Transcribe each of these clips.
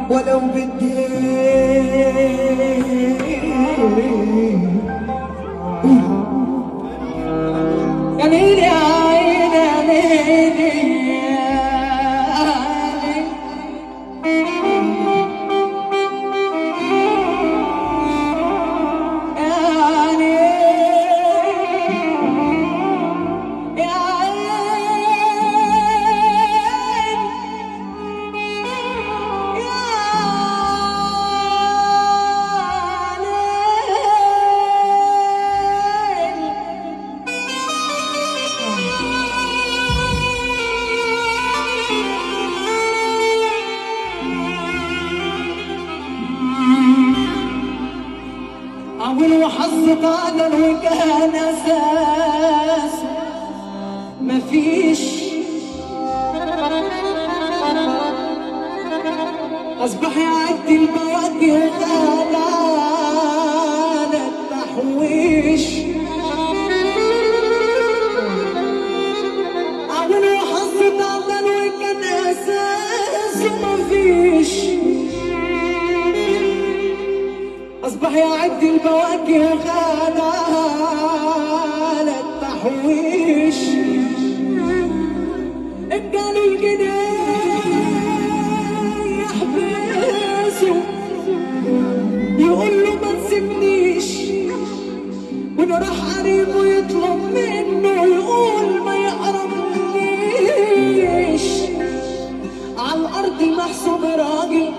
ولو بدي يا ليلي يا عيني يا ليلي عول وحظ قادر وكان اساس مفيش اصبح يعدي البواكي وغالات تحويش عول وحظ قادر وكان اساس مفيش أصبح يعدي البواكي غالة التحويش إن قالوا الجنيه يحبسه يقول له ما تسيبنيش وإن راح قريبه يطلب منه يقول ما يقربنيش على الأرض محسوب راجل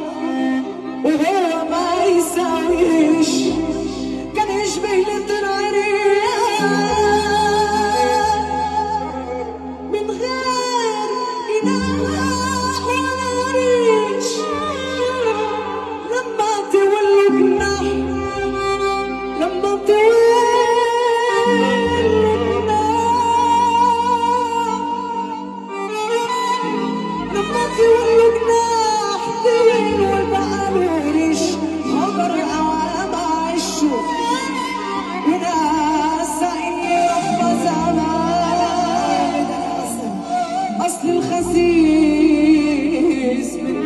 وهو ما يساويش كان يشبه لتر عريان من غير جناح ولا ريش لما تولي جناح لما تولي جناح لما تولي جناح تين وبقى ريش خبر العوام عشوا وناس رب زمان اصل الخسيس من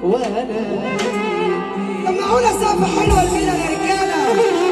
وانا سمعونا سقفة حلوة كده يا رجالة.